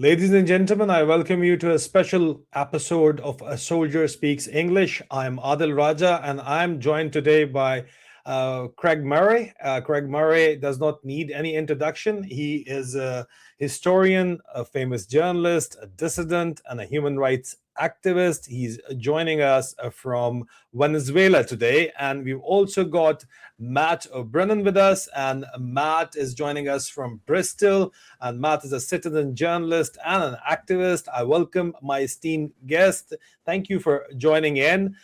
Ladies and gentlemen, I welcome you to a special episode of A Soldier Speaks English. I'm Adil Raja, and I'm joined today by Craig Murray. Craig Murray does not need any introduction. He is a historian, a famous journalist, a dissident, and a human rights activist. He's joining us from Venezuela today. And we've also got Matt O'Brien with us, and Matt is joining us from Bristol. And Matt is a citizen journalist and an activist. I welcome my esteemed guest. Thank you for joining in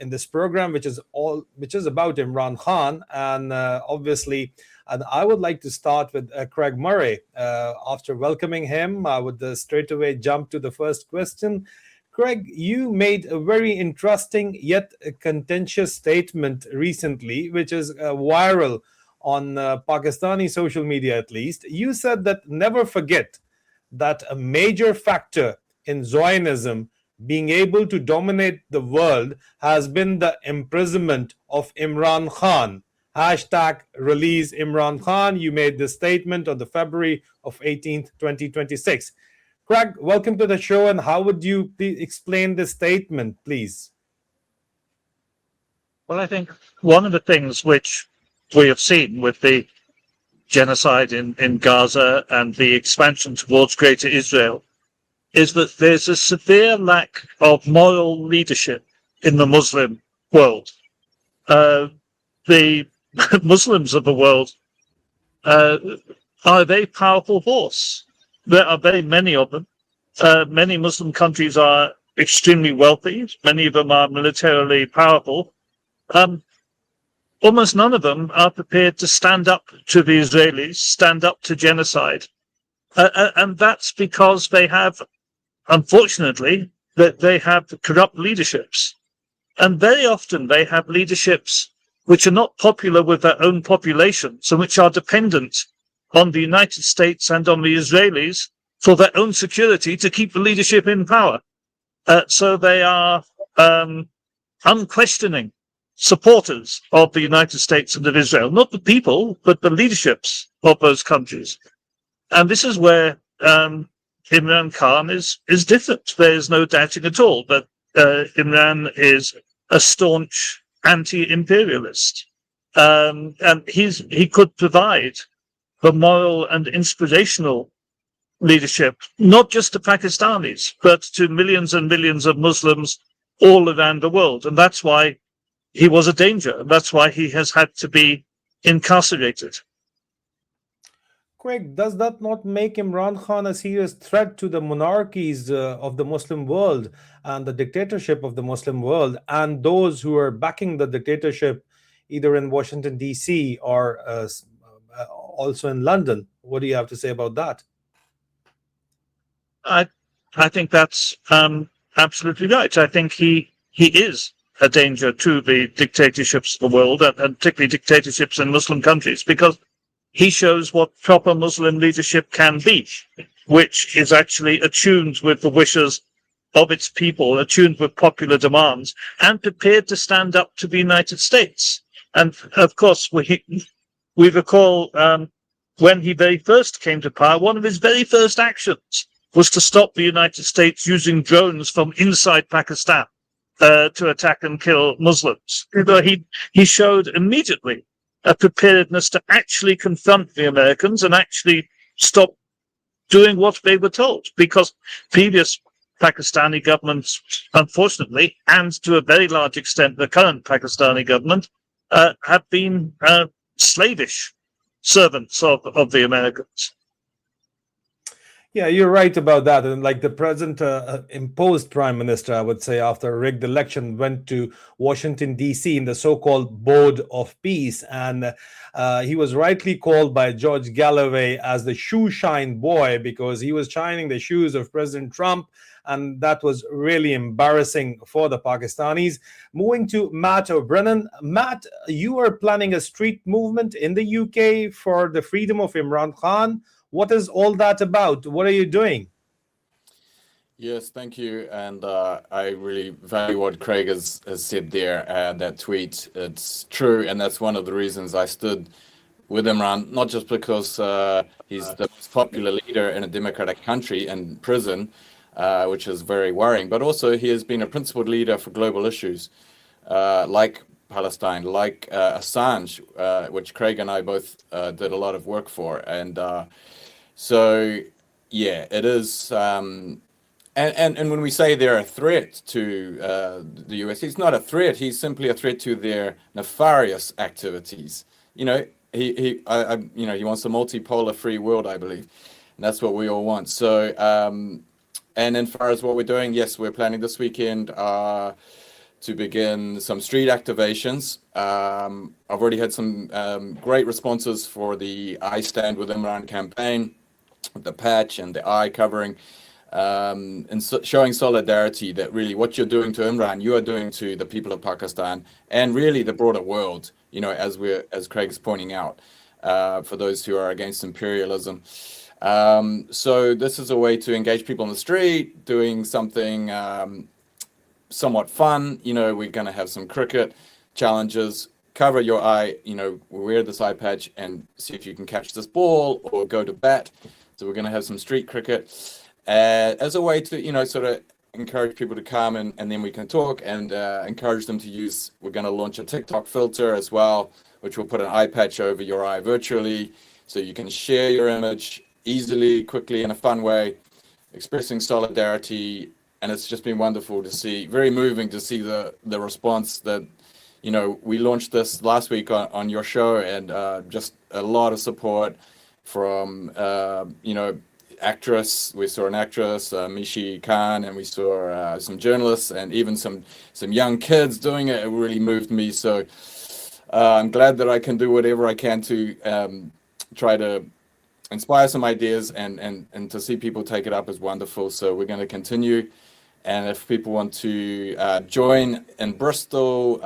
this program, which is about Imran Khan, and obviously. And I would like to start with Craig Murray. After welcoming him, I would straight away jump to the first question. Craig, you made a very interesting yet contentious statement recently, which is viral on Pakistani social media at least. You said that never forget that a major factor in Zionism being able to dominate the world has been the imprisonment of Imran Khan. Hashtag release Imran Khan. You made this statement on the February of 18th, 2026. Craig, welcome to the show. And how would you explain this statement, please? Well, I think one of the things which we have seen with the genocide in Gaza and the expansion towards Greater Israel is that there's a severe lack of moral leadership in the Muslim world. The Muslims of the world are a very powerful force. There are very many of them. Many Muslim countries are extremely wealthy. Many of them are militarily powerful. Almost none of them are prepared to stand up to the Israelis, stand up to genocide. And that's because they have, unfortunately, that they have corrupt leaderships. And very often they have leaderships which are not popular with their own populations and which are dependent on the United States and on the Israelis for their own security to keep the leadership in power. So they are unquestioning supporters of the United States and of Israel, not the people, but the leaderships of those countries. And this is where Imran Khan is different. There is no doubting at all that Imran is a staunch anti-imperialist, and he could provide the moral and inspirational leadership, not just to Pakistanis, but to millions and millions of Muslims all around the world. And that's why he was a danger. That's why he has had to be incarcerated. Craig, does that not make Imran Khan a serious threat to the monarchies of the Muslim world and the dictatorship of the Muslim world and those who are backing the dictatorship either in Washington, D.C. or also in London? What do you have to say about that? I think that's absolutely right. I think he is a danger to the dictatorships of the world, and particularly dictatorships in Muslim countries, because he shows what proper Muslim leadership can be, which is actually attuned with the wishes of its people, attuned with popular demands, and prepared to stand up to the United States. And of course, we recall when he very first came to power, one of his very first actions was to stop the United States using drones from inside Pakistan to attack and kill Muslims. He showed immediately a preparedness to actually confront the Americans and actually stop doing what they were told, because previous Pakistani governments, unfortunately, and to a very large extent the current Pakistani government, have been slavish servants of the Americans. Yeah, you're right about that. And like the present imposed prime minister, I would say, after a rigged election, went to Washington, D.C. in the so called Board of Peace. And he was rightly called by George Galloway as the shoe shine boy because he was shining the shoes of President Trump. And that was really embarrassing for the Pakistanis. Moving to Matt O'Brien. Matt, you are planning a street movement in the UK for the freedom of Imran Khan. What is all that about? What are you doing? Yes, thank you. And I really value what Craig has said there, that tweet. It's true. And that's one of the reasons I stood with Imran, not just because he's the most popular leader in a democratic country in prison, which is very worrying, but also he has been a principled leader for global issues like Palestine, like Assange, which Craig and I both did a lot of work for. And so, yeah, it is. And when we say they're a threat to the US, he's not a threat. He's simply a threat to their nefarious activities. You know, he wants a multipolar free world, I believe. And that's what we all want. So, and as far as what we're doing, yes, we're planning this weekend to begin some street activations. I've already had some great responses for the I Stand with Imran campaign, the patch and the eye covering, and showing solidarity that really what you're doing to Imran, you are doing to the people of Pakistan and really the broader world, you know, as Craig's pointing out, for those who are against imperialism. So this is a way to engage people on the street, doing something somewhat fun. You know, we're going to have some cricket challenges. Cover your eye, you know, wear this eye patch and see if you can catch this ball or go to bat. So we're going to have some street cricket as a way to, you know, sort of encourage people to come and then we can talk and encourage them to use. We're going to launch a TikTok filter as well, which will put an eye patch over your eye virtually so you can share your image easily, quickly, in a fun way, expressing solidarity. And it's just been wonderful to see, very moving to see the response that, you know, we launched this last week on your show, and just a lot of support from, you know, actress. We saw an actress, Mishi Khan, and we saw some journalists and even some young kids doing it. It really moved me. So I'm glad that I can do whatever I can to try to inspire some ideas and to see people take it up is wonderful. So we're going to continue. And if people want to join in Bristol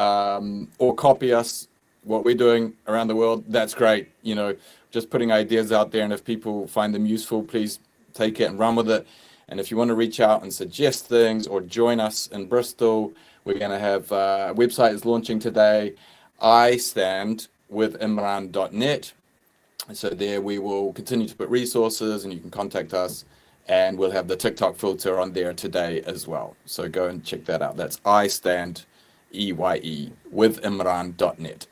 or copy us, what we're doing around the world, that's great. You know, just putting ideas out there. And if people find them useful, please take it and run with it. And if you want to reach out and suggest things or join us in Bristol, we're going to have a website is launching today, istandwithimran.net. So there we will continue to put resources and you can contact us. And we'll have the TikTok filter on there today as well. So go and check that out. That's istand, EYE, with Imran.net.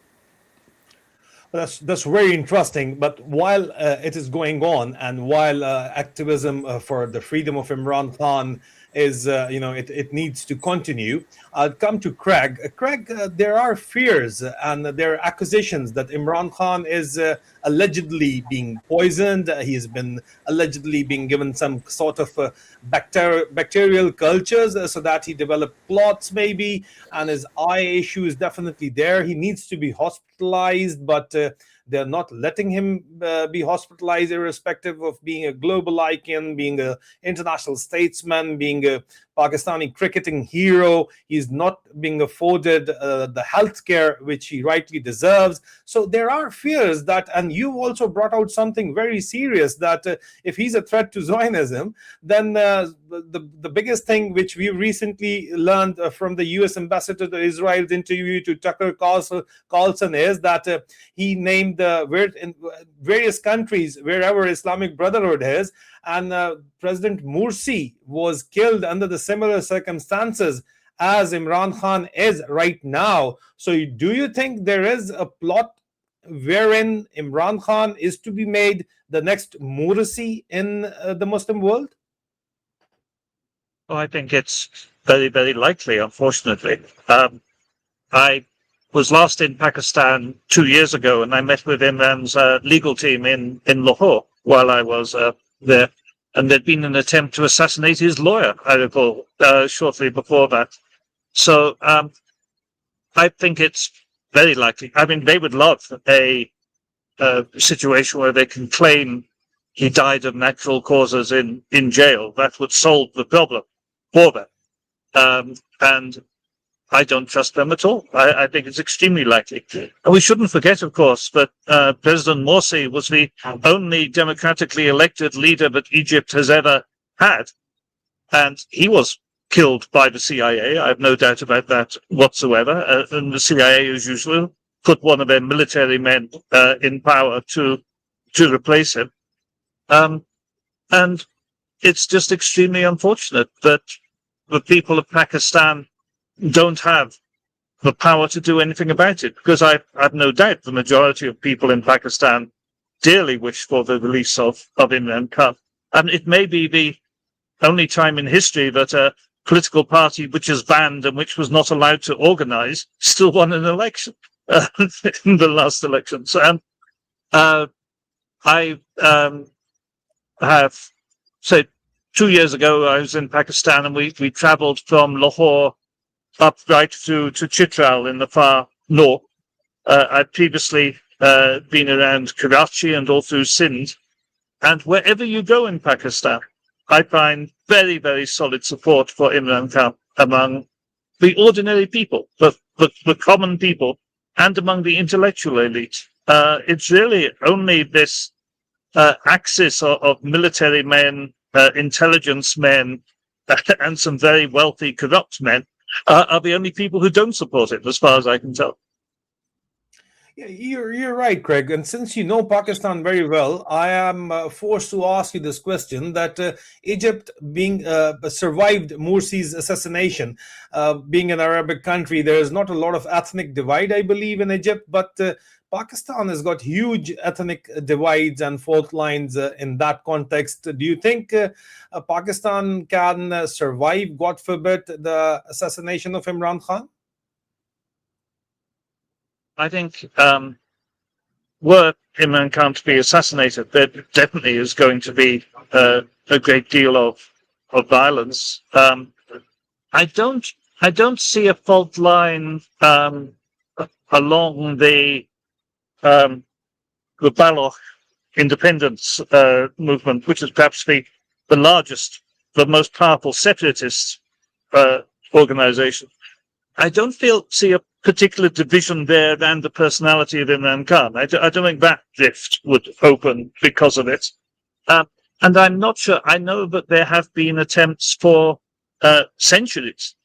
That's very interesting. But while it is going on, and while activism for the freedom of Imran Khan is, you know, it needs to continue, I'll come to Craig. Craig, there are fears and there are accusations that Imran Khan is allegedly being poisoned. He has been allegedly being given some sort of bacterial cultures so that he developed clots maybe, and his eye issue is definitely there. He needs to be hospitalized, but they're not letting him be hospitalized, irrespective of being a global icon, being an international statesman, being a Pakistani cricketing hero. He's not being afforded the health care which he rightly deserves. So there are fears that, and you also brought out something very serious, that if he's a threat to Zionism, then the biggest thing which we recently learned from the US ambassador to Israel's interview to Tucker Carlson is that he named in various countries wherever Islamic Brotherhood is, and President Morsi was killed under the similar circumstances as Imran Khan is right now. So do you think there is a plot wherein Imran Khan is to be made the next Morsi in the Muslim world? Well, I think it's very, very likely, unfortunately. I was last in Pakistan 2 years ago, and I met with Imran's legal team in Lahore while I was there. And there'd been an attempt to assassinate his lawyer, I recall, shortly before that. So I think it's very likely. I mean, they would love a situation where they can claim he died of natural causes in jail. That would solve the problem for them. And I don't trust them at all. I think it's extremely likely. And we shouldn't forget, of course, that President Morsi was the only democratically elected leader that Egypt has ever had. And he was killed by the CIA. I have no doubt about that whatsoever. And the CIA, as usual, put one of their military men in power to replace him. And it's just extremely unfortunate that the people of Pakistan don't have the power to do anything about it, because I've no doubt the majority of people in Pakistan dearly wish for the release of Imran Khan. And it may be the only time in history that a political party which is banned and which was not allowed to organize still won an election in the last election. So I have said 2 years ago I was in Pakistan, and we traveled from Lahore up right to Chitral in the far north. I'd previously been around Karachi and all through Sindh. And wherever you go in Pakistan, I find very, very solid support for Imran Khan among the ordinary people, the common people, and among the intellectual elite. It's really only this axis of military men, intelligence men, and some very wealthy, corrupt men are the only people who don't support it, as far as I can tell. Yeah, you're right, Craig. And since you know Pakistan very well, I am forced to ask you this question: that Egypt, being survived Morsi's assassination, being an Arabic country, there is not a lot of ethnic divide, I believe, in Egypt, but Pakistan has got huge ethnic divides and fault lines in that context. Do you think Pakistan can survive, God forbid, the assassination of Imran Khan? I think were Imran Khan to be assassinated, there definitely is going to be a great deal of violence. I don't see a fault line along the Baloch independence movement, which is perhaps the largest, the most powerful separatist organization. I don't see a particular division there than the personality of Imran Khan. I don't think that rift would open because of it. And I'm not sure. I know that there have been attempts for centuries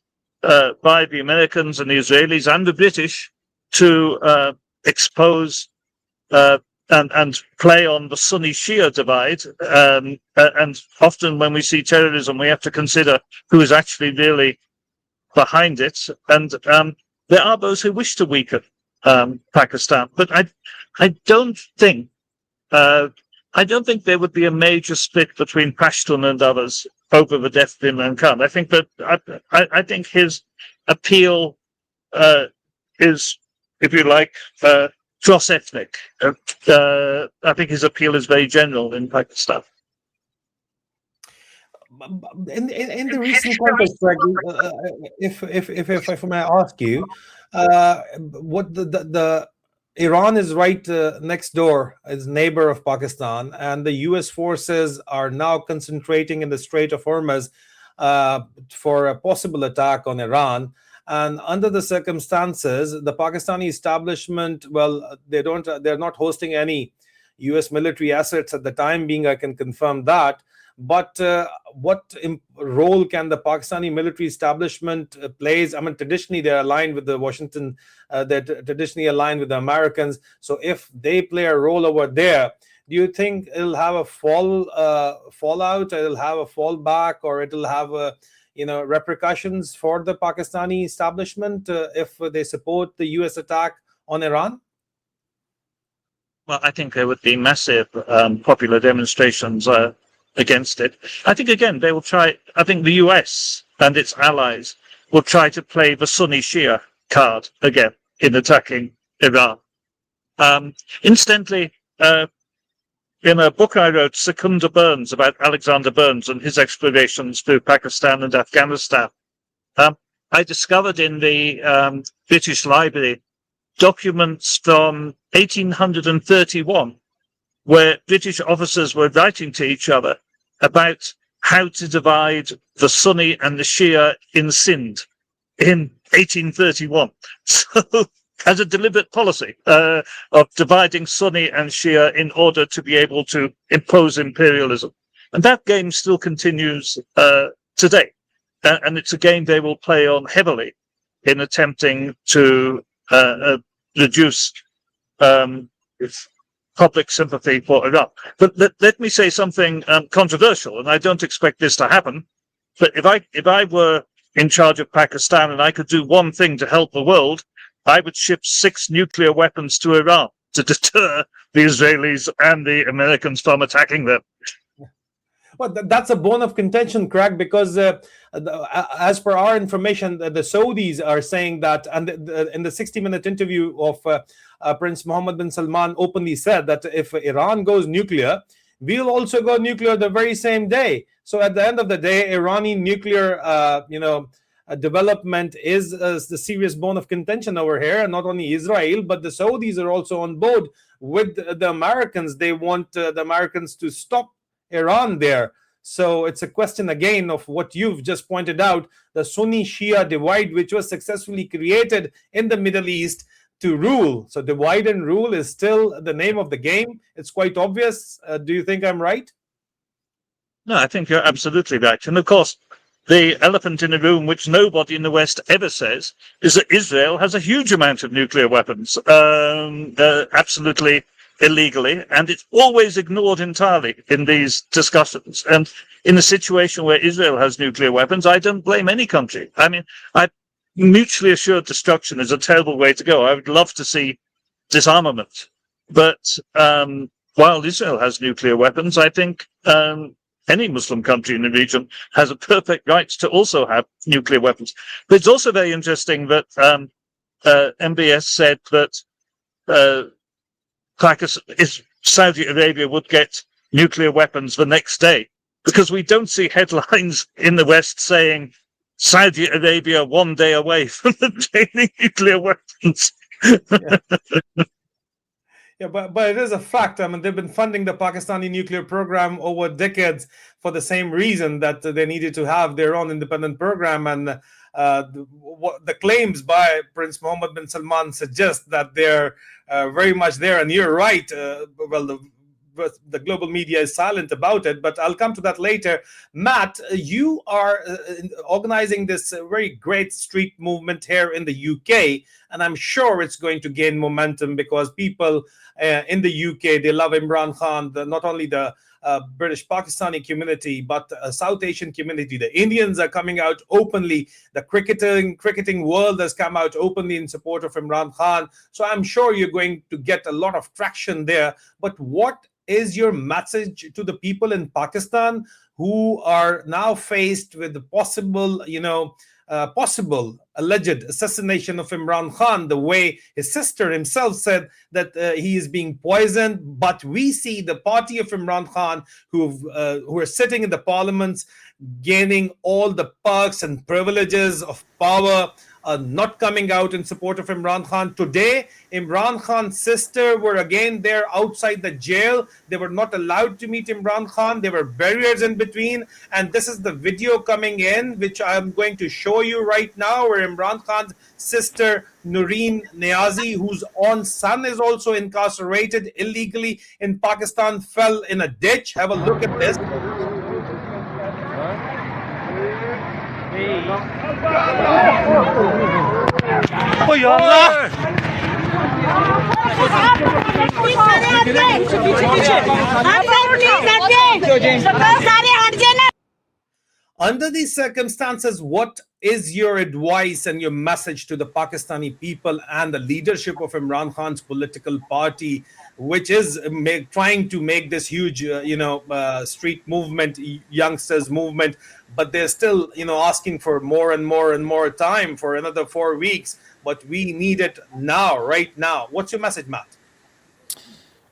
by the Americans and the Israelis and the British to expose and play on the Sunni-Shia divide. And often when we see terrorism, we have to consider who is actually really behind it. And there are those who wish to weaken Pakistan, but I don't think there would be a major split between Pashtun and others over the death of Imran Khan. I think that I think his appeal is, if you like, cross-ethnic. I think his appeal is very general in Pakistan. In the recent context, Greg, if I may ask you, what the Iran is right next door, as neighbor of Pakistan, and the U.S. forces are now concentrating in the Strait of Hormuz for a possible attack on Iran. And under the circumstances, the Pakistani establishment, well, they're not hosting any U.S. military assets at the time being. I can confirm that. But what role can the Pakistani military establishment plays? I mean, traditionally they're aligned with the Washington. They're traditionally aligned with the Americans. So if they play a role over there, do you think it'll have a fallout? It'll have a fallback, or it'll have repercussions for the Pakistani establishment if they support the U.S. attack on Iran? Well, I think there would be massive popular demonstrations against it. I think, again, they will try. I think the US and its allies will try to play the Sunni Shia card again in attacking Iran. Incidentally, in a book I wrote, Secunda Burns, about Alexander Burns and his explorations through Pakistan and Afghanistan, I discovered in the British Library documents from 1831 where British officers were writing to each other about how to divide the Sunni and the Shia in Sindh in 1831. So, as a deliberate policy of dividing Sunni and Shia in order to be able to impose imperialism. And that game still continues today. And it's a game they will play on heavily in attempting to reduce public sympathy for Iran. But let me say something controversial, and I don't expect this to happen. But if I were in charge of Pakistan and I could do one thing to help the world, I would ship 6 nuclear weapons to Iran to deter the Israelis and the Americans from attacking them. Well, that's a bone of contention, Craig, because as per our information, the Saudis are saying that, and in the 60-minute interview of Prince Mohammed bin Salman openly said that if Iran goes nuclear, we'll also go nuclear the very same day. So at the end of the day, Iranian nuclear, development is the serious bone of contention over here. And not only Israel, but the Saudis are also on board with the Americans. They want the Americans to stop Iran there. So it's a question again of what you've just pointed out, the Sunni-Shia divide, which was successfully created in the Middle East to rule. So divide and rule is still the name of the game. It's quite obvious. Do you think I'm right? No, I think you're absolutely right. And of course, the elephant in the room, which nobody in the West ever says, is that Israel has a huge amount of nuclear weapons, absolutely illegally, and it's always ignored entirely in these discussions. And in a situation where Israel has nuclear weapons, I don't blame any country. I mean, mutually assured destruction is a terrible way to go. I would love to see disarmament. But while Israel has nuclear weapons, I think any Muslim country in the region has a perfect right to also have nuclear weapons. But it's also very interesting that MBS said that Saudi Arabia would get nuclear weapons the next day, because we don't see headlines in the West saying Saudi Arabia 1 day away from obtaining nuclear weapons. Yeah, but it is a fact. I mean, they've been funding the Pakistani nuclear program over decades for the same reason, that they needed to have their own independent program. And the claims by Prince Mohammed bin Salman suggest that they're very much there. And you're right. The global media is silent about it, but I'll come to that later. Matt, you are organizing this very great street movement here in the UK, and I'm sure it's going to gain momentum because people in the UK, they love Imran Khan, not only the British Pakistani community, but South Asian community. The Indians are coming out openly. The cricketing world has come out openly in support of Imran Khan. So I'm sure you're going to get a lot of traction there. But what is your message to the people in Pakistan who are now faced with the possible alleged assassination of Imran Khan, the way his sister himself said that he is being poisoned? But we see the party of Imran Khan who are sitting in the parliaments, gaining all the perks and privileges of power, not coming out in support of Imran Khan. Today, Imran Khan's sister were again there outside the jail. They were not allowed to meet Imran Khan. There were barriers in between. And this is the video coming in, which I'm going to show you right now, where Imran Khan's sister, Noreen Niazi, whose own son is also incarcerated illegally in Pakistan, fell in a ditch. Have a look at this. Oh ya Allah! Under these circumstances, what is your advice and your message to the Pakistani people and the leadership of Imran Khan's political party, which is trying to make this huge, street movement, youngsters movement, but they're still, asking for more and more and more time for another 4 weeks, but we need it now, right now. What's your message, Matt?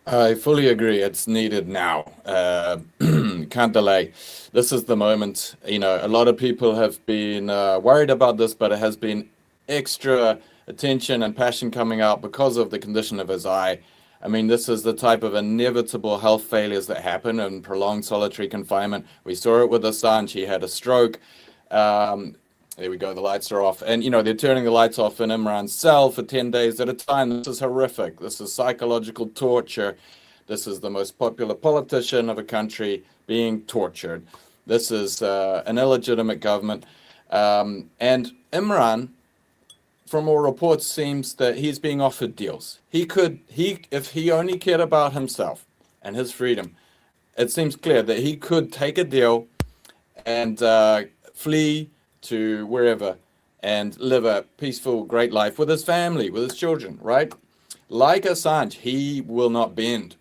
I fully agree. It's needed now. Can't delay. This is the moment. You know, a lot of people have been worried about this, but it has been extra attention and passion coming out because of the condition of his eye. I mean, this is the type of inevitable health failures that happen in prolonged solitary confinement. We saw it with Assange. He had a stroke. There we go, the lights are off. And, you know, they're turning the lights off in Imran's cell for 10 days at a time. This is horrific. This is psychological torture. This is the most popular politician of a country being tortured. This is an illegitimate government. And Imran, from all reports, seems that he's being offered deals. If he only cared about himself and his freedom, it seems clear that he could take a deal and flee to wherever and live a peaceful, great life with his family, with his children, right? Like Assange, he will not bend.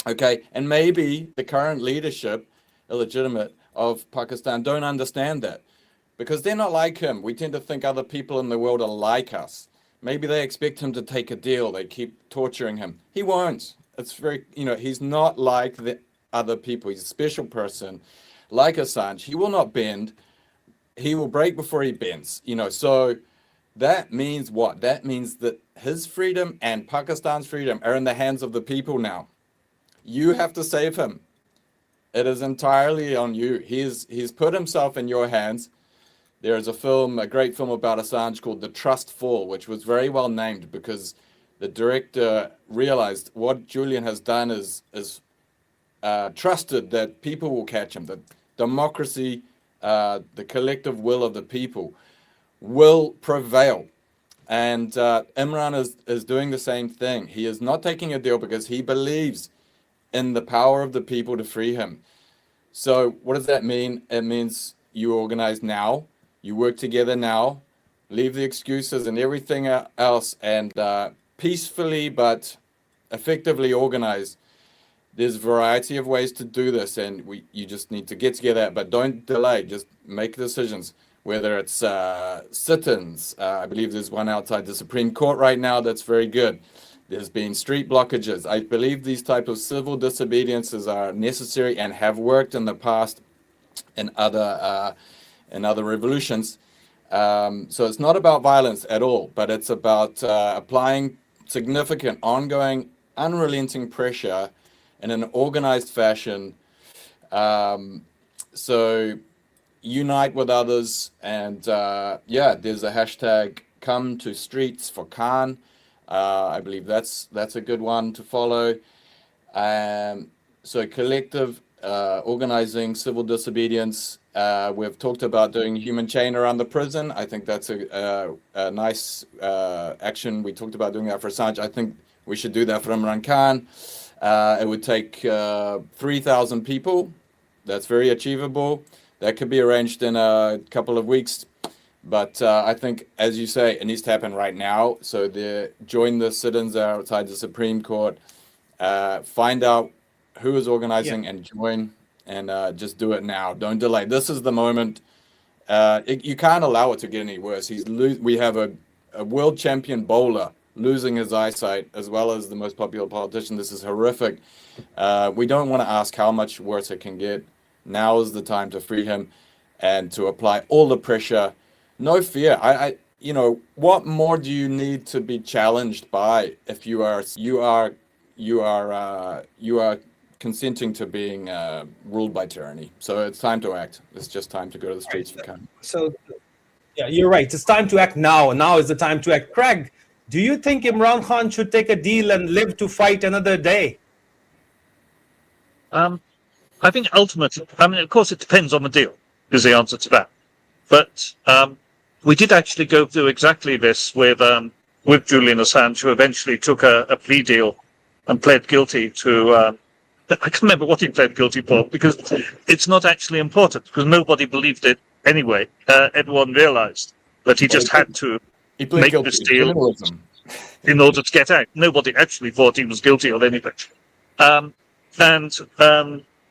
Okay, and maybe the current leadership, illegitimate, of Pakistan don't understand that because they're not like him. We tend to think other people in the world are like us. Maybe they expect him to take a deal. They keep torturing him. He won't. It's very, you know, he's not like the other people. He's a special person. Like Assange, he will not bend. He will break before he bends, you know. So that means what? That means that his freedom and Pakistan's freedom are in the hands of the people now. You have to save him. It is entirely on you. He's put himself in your hands. There is a great film about Assange called The Trust Fall, which was very well named because the director realized what Julian has done is trusted that people will catch him, that democracy, the collective will of the people will prevail. And Imran is doing the same thing. He is not taking a deal because he believes in the power of the people to free him. So what does that mean? It means you organize now, you work together now, leave the excuses and everything else, and peacefully but effectively organize. There's a variety of ways to do this, and you just need to get together, but don't delay. Just make decisions, whether it's sit-ins. I believe there's one outside the Supreme Court right now that's very good. There's been street blockages. I believe these type of civil disobediences are necessary and have worked in the past in other revolutions. So it's not about violence at all, but it's about applying significant, ongoing, unrelenting pressure in an organized fashion. So unite with others, and there's a hashtag come to streets for Khan. I believe that's a good one to follow. So collective organizing, civil disobedience. We've talked about doing human chain around the prison. I think that's a nice action. We talked about doing that for Assange. I think we should do that for Imran Khan. It would take 3,000 people. That's very achievable. That could be arranged in a couple of weeks. But I think, as you say, it needs to happen right now. So join the sit-ins outside the Supreme Court, find out who is organizing and join, and just do it now. Don't delay. This is the moment. You can't allow it to get any worse. We have a world champion bowler losing his eyesight, as well as the most popular politician. This is horrific. We don't want to ask how much worse it can get. Now is the time to free him and to apply all the pressure. No fear. What more do you need to be challenged by if you are consenting to being ruled by tyranny? So it's time to act. It's just time to go to the streets for Khan. So, yeah, you're right. It's time to act now. Now is the time to act. Craig, do you think Imran Khan should take a deal and live to fight another day? I think ultimately, of course, it depends on the deal, is the answer to that. But we did actually go through exactly this with Julian Assange, who eventually took a plea deal and pled guilty to, I can't remember what he pled guilty for, because it's not actually important, because nobody believed it anyway. Everyone realized that he just had to make this deal in order to get out. Nobody actually thought he was guilty of anything. But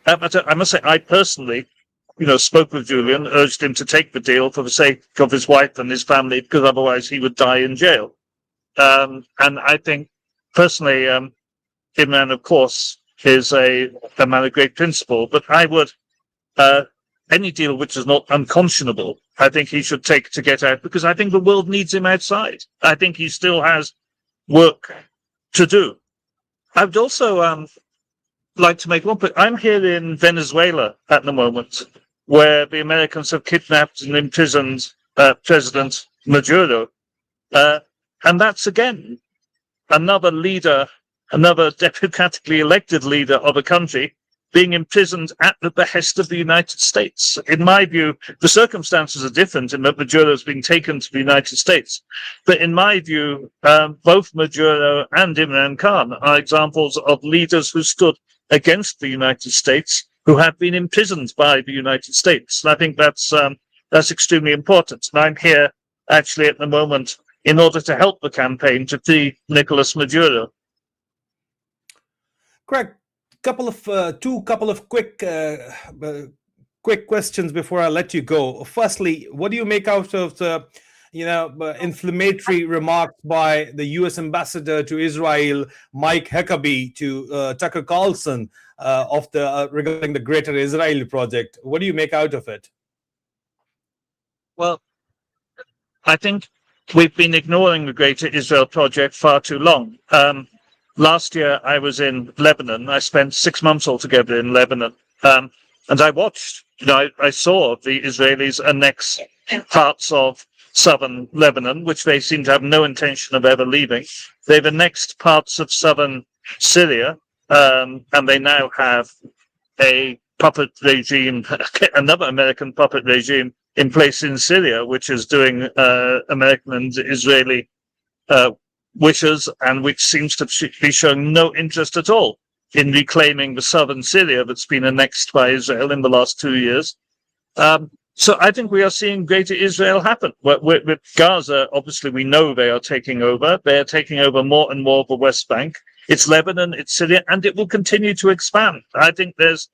I must say, I personally, spoke with Julian, urged him to take the deal for the sake of his wife and his family, because otherwise he would die in jail. And I think, personally, Imran, of course, is a man of great principle, but I would, any deal which is not unconscionable, I think he should take to get out, because I think the world needs him outside. I think he still has work to do. I would also like to make one point. I'm here in Venezuela at the moment, where the Americans have kidnapped and imprisoned President Maduro. And that's, again, another leader, another democratically elected leader of a country being imprisoned at the behest of the United States. In my view, the circumstances are different in that Maduro is being taken to the United States. But in my view, both Maduro and Imran Khan are examples of leaders who stood against the United States, who have been imprisoned by the United States. And I think that's extremely important. And I'm here actually at the moment in order to help the campaign to free Nicolas Maduro. Craig, couple of quick questions before I let you go. Firstly, what do you make out of the inflammatory remarks by the U.S. ambassador to Israel, Mike Huckabee, to Tucker Carlson regarding the Greater Israel Project? What do you make out of it? Well, I think we've been ignoring the Greater Israel Project far too long. Last year, I was in Lebanon. I spent 6 months altogether in Lebanon. And I watched, I saw the Israelis annex parts of southern Lebanon, which they seem to have no intention of ever leaving. They've annexed parts of southern Syria, and they now have a puppet regime, another American puppet regime in place in Syria, which is doing American and Israeli wishes, and which seems to be showing no interest at all in reclaiming the southern Syria that's been annexed by Israel in the last 2 years. So I think we are seeing Greater Israel happen. With Gaza, obviously, we know they are taking over. They are taking over more and more of the West Bank. It's Lebanon, it's Syria, and it will continue to expand. I think there's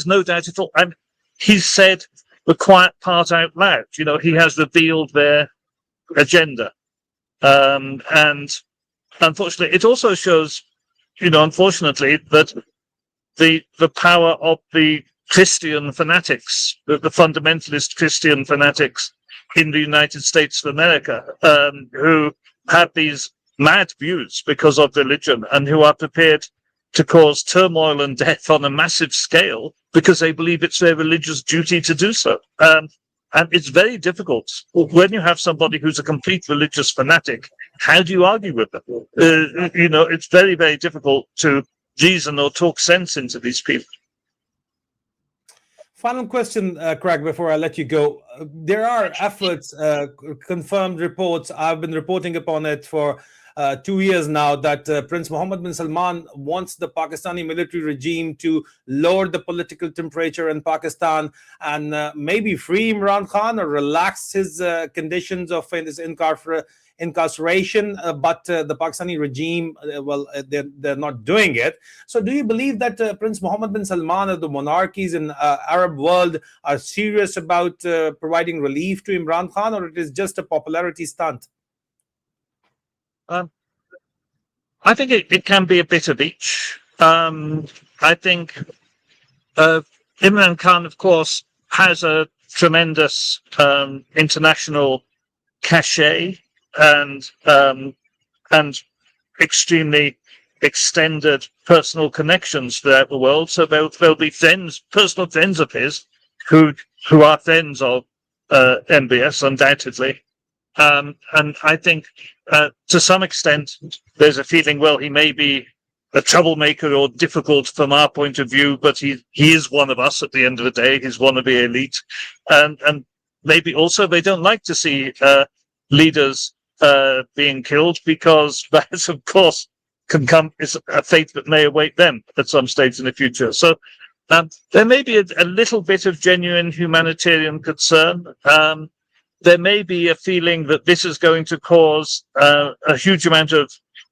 no doubt at all. And he said the quiet part out loud. He has revealed their agenda. And unfortunately, it also shows, unfortunately, that the power of the Christian fanatics, the fundamentalist Christian fanatics in the United States of America, who have these mad views because of religion and who are prepared to cause turmoil and death on a massive scale because they believe it's their religious duty to do so. And it's very difficult when you have somebody who's a complete religious fanatic. How do you argue with them? It's very, very difficult to reason or talk sense into these people. Final question, Craig, before I let you go. There are efforts, confirmed reports. I've been reporting upon it for 2 years now, that Prince Mohammed bin Salman wants the Pakistani military regime to lower the political temperature in Pakistan and maybe free Imran Khan or relax his conditions of his incarceration. But the Pakistani regime, they're not doing it. So do you believe that Prince Mohammed bin Salman or the monarchies in Arab world are serious about providing relief to Imran Khan, or it is just a popularity stunt? I think it can be a bit of each. I think Imran Khan, of course, has a tremendous international cachet and extremely extended personal connections throughout the world. So there'll be personal friends of his who are friends of MBS, undoubtedly. And I think to some extent there's a feeling, well, he may be a troublemaker or difficult from our point of view, but he is one of us at the end of the day. He's one of the elite. And maybe also they don't like to see leaders being killed, because that, of course, is a fate that may await them at some stage in the future. So there may be a little bit of genuine humanitarian concern. There may be a feeling that this is going to cause a huge amount of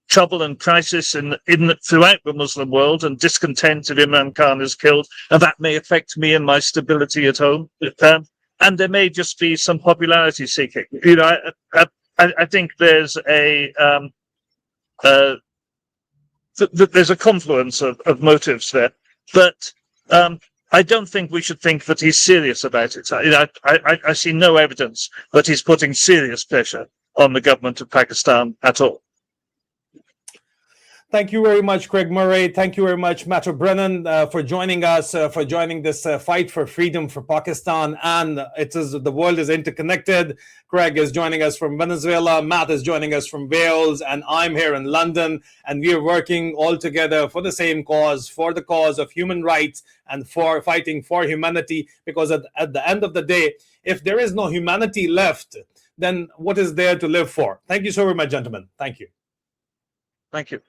trouble and crisis throughout the Muslim world, and discontent if Imran Khan is killed, and that may affect me and my stability at home. And there may just be some popularity seeking. I think there's there's a confluence of motives there. But I don't think we should think that he's serious about it. I see no evidence that he's putting serious pressure on the government of Pakistan at all. Thank you very much, Craig Murray. Thank you very much, Matt O'Brien, for joining us, for joining this fight for freedom for Pakistan. And the world is interconnected. Craig is joining us from Venezuela. Matt is joining us from Wales. And I'm here in London. And we are working all together for the same cause, for the cause of human rights and for fighting for humanity. Because at the end of the day, if there is no humanity left, then what is there to live for? Thank you so very much, gentlemen. Thank you. Thank you.